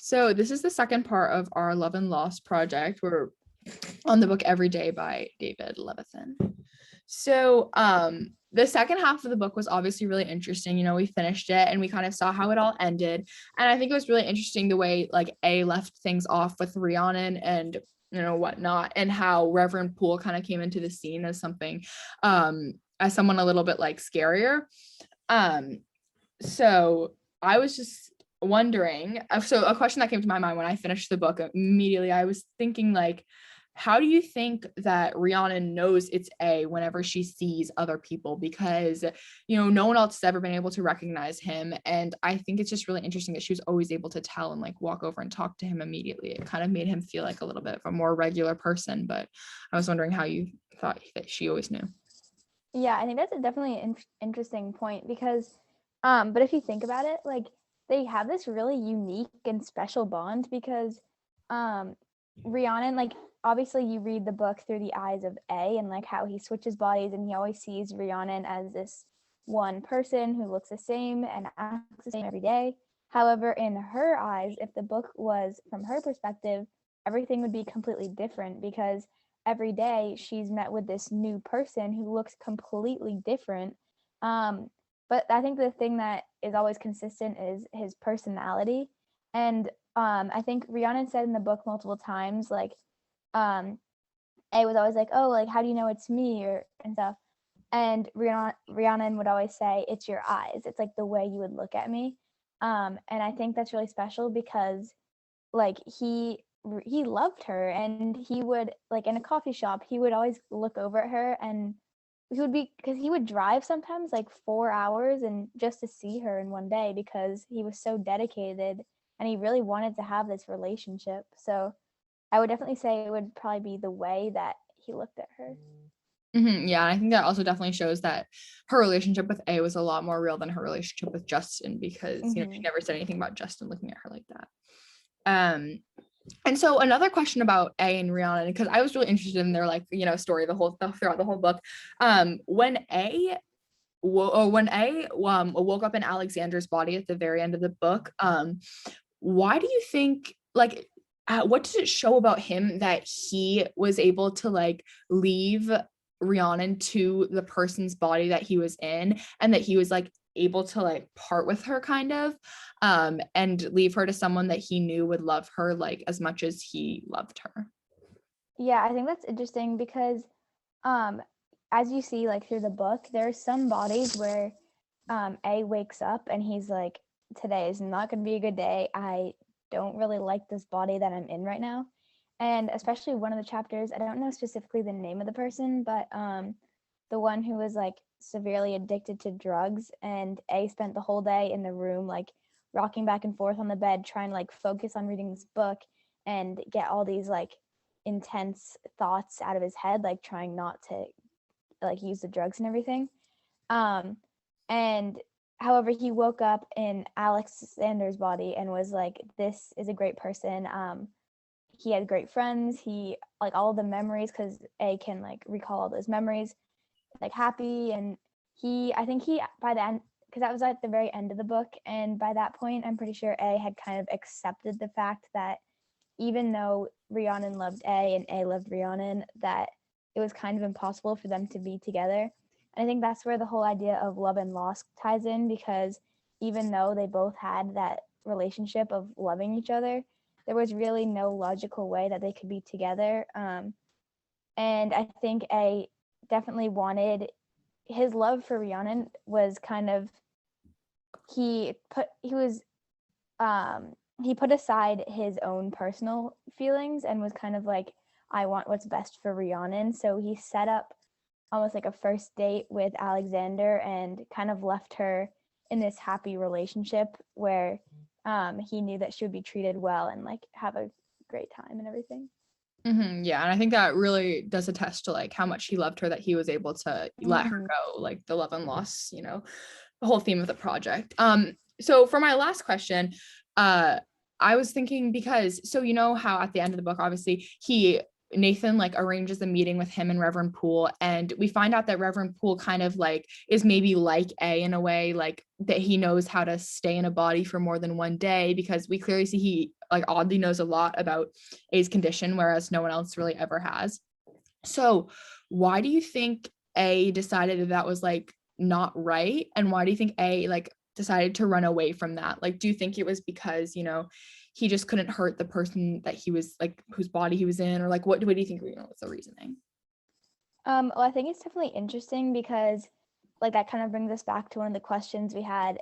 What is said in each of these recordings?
So this is the second part of our Love and Loss project. We're on the book Every Day by David Levithan. So the second half of the book was obviously really interesting. You know, we finished it and we kind of saw how it all ended. And I think it was really interesting the way like A left things off with Rhiannon and you know whatnot, and how Reverend Poole kind of came into the scene as something as someone a little bit like scarier. So I was just wondering, so a question that came to my mind when I finished the book immediately, I was thinking like, how do you think that Rhiannon knows it's A whenever she sees other people? Because, you know, no one else has ever been able to recognize him. And I think it's just really interesting that she was always able to tell and like walk over and talk to him immediately. It kind of made him feel like a little bit of a more regular person. But I was wondering how you thought that she always knew. Yeah, I think that's definitely an interesting point because, but if you think about it, like they have this really unique and special bond because, Rhiannon, like obviously you read the book through the eyes of A and like how he switches bodies and he always sees Rhiannon as this one person who looks the same and acts the same every day. However, in her eyes, if the book was from her perspective, everything would be completely different because every day she's met with this new person who looks completely different. But I think the thing that is always consistent is his personality. And I think Rhiannon said in the book multiple times, like, A was always like, oh, like, how do you know it's me or and stuff. And Rhiannon would always say, it's your eyes. It's like the way you would look at me. And I think that's really special because like he loved her and he would like in a coffee shop he would always look over at her and he would be because he would drive sometimes like 4 hours and just to see her in one day because he was so dedicated and he really wanted to have this relationship. So I would definitely say it would probably be the way that he looked at her. Yeah, I think that also definitely shows that her relationship with A was a lot more real than her relationship with Justin because you know she never said anything about Justin looking at her like that. And so another question about A and Rhiannon, because I was really interested in their like you know story throughout the whole book. When A woke up in Alexander's body at the very end of the book, why do you think like what does it show about him that he was able to like leave Rhiannon to the person's body that he was in and that he was like able to like part with her kind of and leave her to someone that he knew would love her like as much as he loved her? Yeah, I think that's interesting because um as you see like through the book, there's some bodies where A wakes up and he's like, today is not going to be a good day. I don't really like this body that I'm in right now. And especially one of the chapters, I don't know specifically the name of the person, but the one who was like severely addicted to drugs and A spent the whole day in the room like rocking back and forth on the bed trying to like focus on reading this book and get all these like intense thoughts out of his head, like trying not to like use the drugs and everything. Um, and however, he woke up in Alexander's body and was like, "This is a great person." He had great friends. He like all the memories because A can like recall all those memories, like happy. And I think he by the end because that was at the very end of the book, and by that point, I'm pretty sure A had kind of accepted the fact that even though Rhiannon loved A and A loved Rhiannon, that it was kind of impossible for them to be together. And I think that's where the whole idea of love and loss ties in because even though they both had that relationship of loving each other, there was really no logical way that they could be together. And I think A definitely wanted his love for Rhiannon was kind of he put he was he put aside his own personal feelings and was kind of like, I want what's best for Rhiannon. So he set up almost like a first date with Alexander and kind of left her in this happy relationship where he knew that she would be treated well and like have a great time and everything. Yeah, and I think that really does attest to like how much he loved her that he was able to let her go, like the love and loss, you know, the whole theme of the project. So for my last question, I was thinking because so you know how at the end of the book, obviously Nathan like arranges a meeting with him and Reverend Poole, and we find out that Reverend Poole kind of like is maybe like A in a way, like that he knows how to stay in a body for more than one day because we clearly see he like oddly knows a lot about A's condition, whereas no one else really ever has. So why do you think A decided that was like not right? And why do you think A like decided to run away from that? Like, do you think it was because, he just couldn't hurt the person that he was like, whose body he was in? Or like, what do you think, was the reasoning? Well, I think it's definitely interesting because like that kind of brings us back to one of the questions we had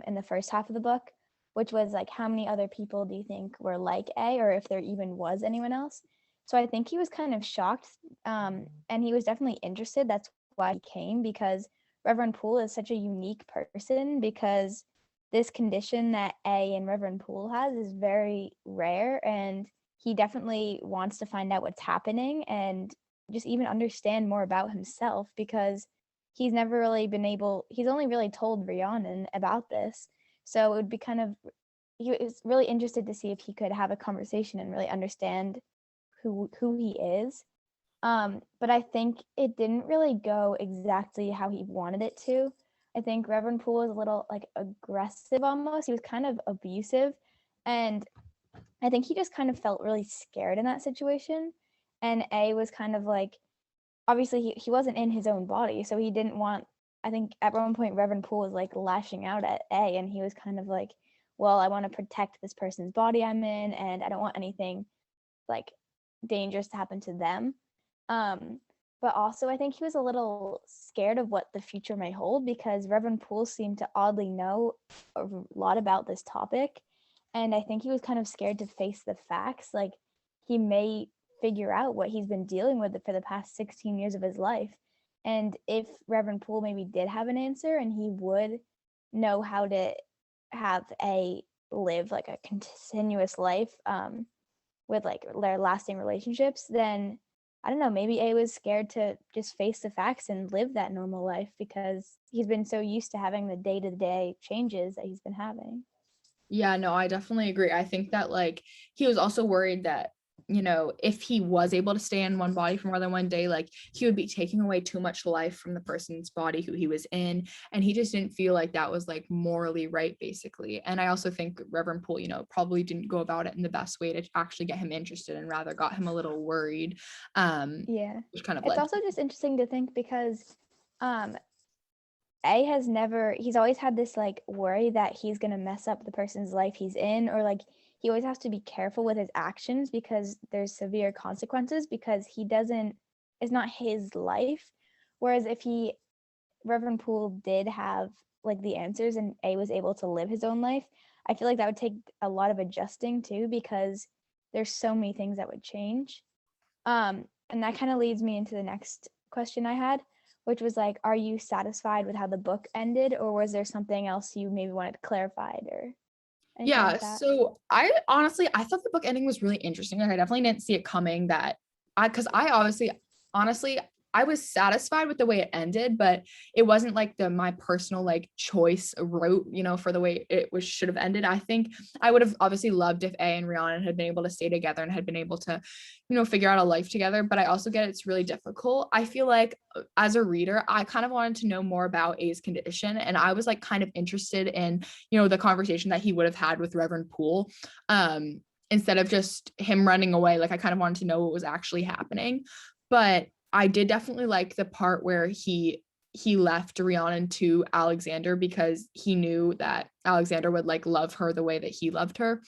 in the first half of the book, which was like, how many other people do you think were like A, or if there even was anyone else? So I think he was kind of shocked, and he was definitely interested. That's why he came, because Reverend Poole is such a unique person, because this condition that A and Reverend Poole has is very rare, and he definitely wants to find out what's happening and just even understand more about himself, because he's never really been able he's only really told Rhiannon about this. So it would be kind of he was really interested to see if he could have a conversation and really understand who he is. But I think it didn't really go exactly how he wanted it to. I think Reverend Poole was a little like aggressive almost. He was kind of abusive. And I think he just kind of felt really scared in that situation. And A was kind of like, obviously he wasn't in his own body, so he didn't want, I think at one point Reverend Poole was like lashing out at A, and he was kind of like, well, I want to protect this person's body I'm in, and I don't want anything like dangerous to happen to them. Um, but also I think he was a little scared of what the future may hold, because Reverend Poole seemed to oddly know a lot about this topic. And I think he was kind of scared to face the facts. Like, he may figure out what he's been dealing with for the past 16 years of his life. And if Reverend Poole maybe did have an answer and he would know how to have a live like a continuous life, with like their lasting relationships, then I don't know, maybe A was scared to just face the facts and live that normal life, because he's been so used to having the day-to-day changes that he's been having. Yeah, no, I definitely agree. I think that like he was also worried that, if he was able to stay in one body for more than one day, like he would be taking away too much life from the person's body who he was in. And he just didn't feel like that was like morally right, basically. And I also think Reverend Poole, probably didn't go about it in the best way to actually get him interested, and rather got him a little worried. Yeah. Which kind of It's led also just interesting to think because um A has never, he's always had this like worry that he's going to mess up the person's life he's in, or like he always has to be careful with his actions because there's severe consequences, because he doesn't, it's not his life. Whereas if Reverend Poole did have like the answers and A was able to live his own life, I feel like that would take a lot of adjusting too, because there's so many things that would change. And that kind of leads me into the next question I had, which was like, are you satisfied with how the book ended, or was there something else you maybe wanted clarified or anything Yeah, like that? so I thought the book ending was really interesting. Like I definitely didn't see it coming, that because I obviously honestly I was satisfied with the way it ended, but it wasn't like my personal like choice route, for the way it was should have ended. I think I would have obviously loved if A and Rhiannon had been able to stay together and had been able to, figure out a life together. But I also get it's really difficult. I feel like as a reader, I kind of wanted to know more about A's condition, and I was like kind of interested in, the conversation that he would have had with Reverend Poole, instead of just him running away. Like I kind of wanted to know what was actually happening. But I did definitely like the part where he left Rhiannon to Alexander, because he knew that Alexander would like love her the way that he loved her.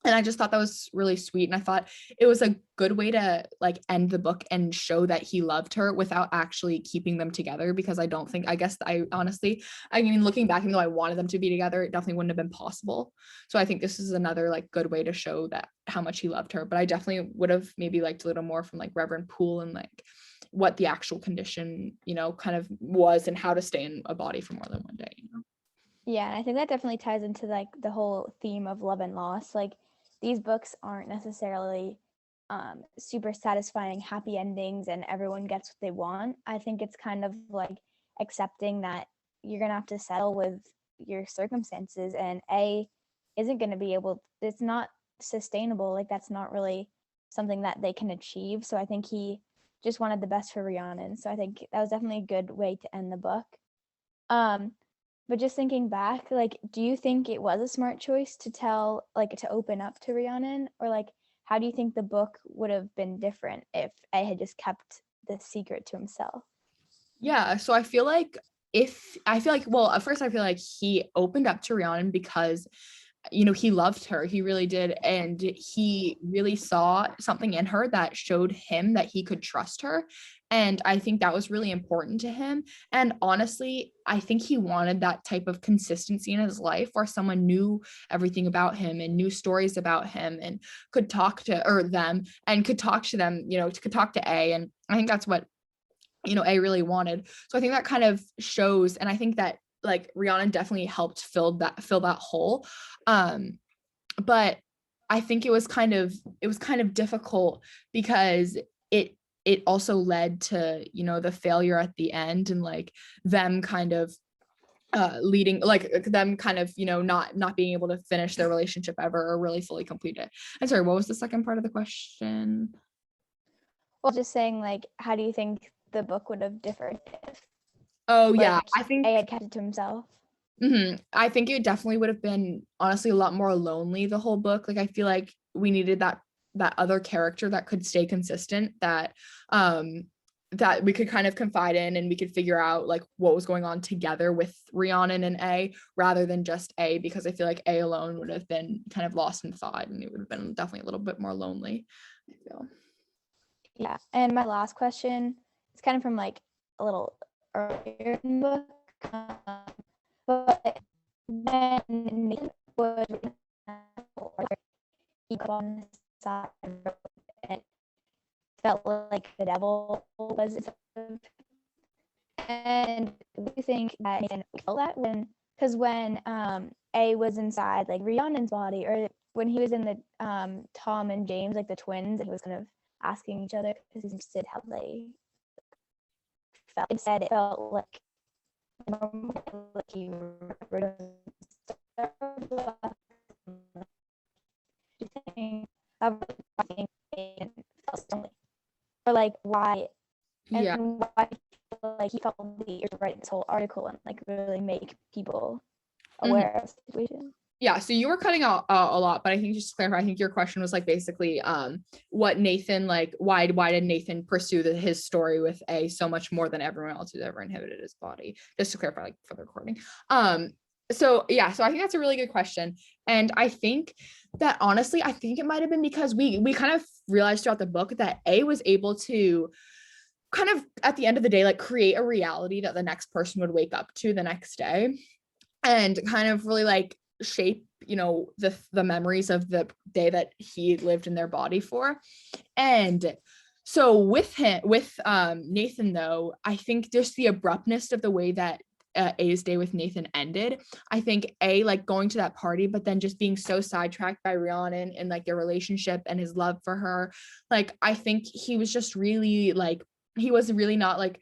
And I just thought that was really sweet. And I thought it was a good way to like end the book and show that he loved her without actually keeping them together. Because I guess I honestly, I mean, looking back, even though I wanted them to be together, it definitely wouldn't have been possible. So I think this is another like good way to show that how much he loved her. But I definitely would have maybe liked a little more from like Reverend Poole, and like what the actual condition, kind of was, and how to stay in a body for more than one day. Yeah, and I think that definitely ties into like the whole theme of love and loss. Like, these books aren't necessarily super satisfying happy endings and everyone gets what they want. I think it's kind of like accepting that you're gonna have to settle with your circumstances, and A isn't gonna be able, it's not sustainable. Like, that's not really something that they can achieve. So I think he just wanted the best for Rhiannon. So I think that was definitely a good way to end the book. Um, But just thinking back, like, do you think it was a smart choice to tell, like, to open up to Rhiannon? Or, like, how do you think the book would have been different if A had just kept the secret to himself? Yeah, so I feel like, well, at first I feel like he opened up to Rhiannon because, he loved her. He really did. And he really saw something in her that showed him that he could trust her. And I think that was really important to him. And honestly, I think he wanted that type of consistency in his life where someone knew everything about him and knew stories about him and could talk to or them and could talk to them, could talk to A. And I think that's what A really wanted. So I think that kind of shows, and I think that like Rhiannon definitely helped fill that hole. But I think it was kind of difficult because it also led to, the failure at the end and like them kind of leading like them kind of, not being able to finish their relationship ever or really fully complete it. I'm sorry, what was the second part of the question? Well, just saying, like, how do you think the book would have differed if, Oh yeah, like, I think A had kept it to himself? I think it definitely would have been honestly a lot more lonely the whole book. Like I feel like we needed that other character that could stay consistent, that we could kind of confide in and we could figure out like what was going on together with Rhiannon and A rather than just A, because I feel like A alone would have been kind of lost in thought and it would have been definitely a little bit more lonely, I feel. Yeah. And my last question is kind of from like a little earlier in the book. But when Nathan was he got on the side and felt like the devil was and do you think that Nathan felt that because when A was inside like Rhiannon's body, or when he was in the Tom and James, like the twins, and he was kind of asking each other because he's interested how they felt. He said it felt like he remembered or like why and Yeah. why like he felt the need to write this whole article and like really make people Mhm. aware of the situation. Yeah, so you were cutting out a lot, but I think just to clarify, I think your question was like basically what Nathan like why did Nathan pursue his story with A so much more than everyone else who's ever inhabited his body? Just to clarify, like for the recording. So yeah, so I think that's a really good question. And I think that honestly, I think it might have been because we kind of realized throughout the book that A was able to kind of at the end of the day like create a reality that the next person would wake up to the next day and kind of really like shape the memories of the day that he lived in their body for. And so with Nathan though, I think just the abruptness of the way that A's day with Nathan ended. I think A like going to that party, but then just being so sidetracked by Rhiannon and like their relationship and his love for her. Like I think he was just really like he was really not like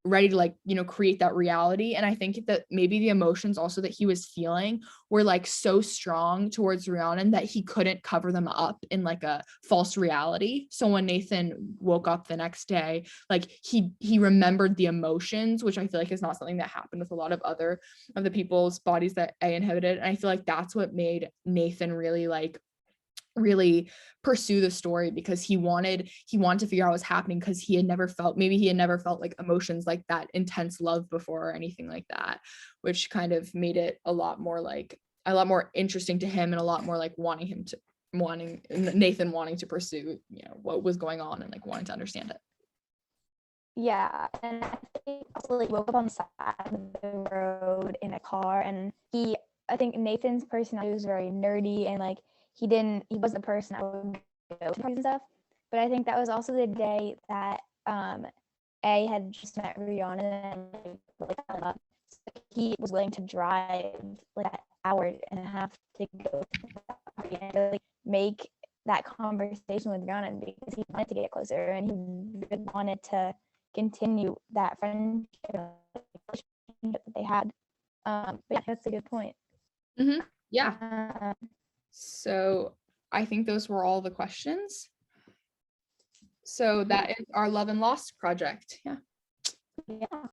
ready to like create that reality. And I think that maybe the emotions also that he was feeling were like so strong towards Rhiannon that he couldn't cover them up in like a false reality. So when Nathan woke up the next day, like he remembered the emotions, which I feel like is not something that happened with a lot of other of the people's bodies that A inhabited. And I feel like that's what made Nathan really pursue the story, because he wanted to figure out what was happening, because he had never felt like emotions like that intense love before or anything like that, which kind of made it a lot more interesting to him and a lot more like wanting Nathan wanting to pursue what was going on and like wanting to understand it. Yeah, and I think also like woke up on the side of the road in a car, and I think Nathan's personality was very nerdy, and like he wasn't a person that would go to parties and stuff. But I think that was also the day that A had just met Rhiannon and like, really fell in love. So he was willing to drive like an hour and a half to go to that party and really make that conversation with Rhiannon because he wanted to get closer and he really wanted to continue that friendship that they had. But yeah, that's a good point. Yeah, Um, so I think those were all the questions. So that is our Love and Lost project. Yeah. yeah.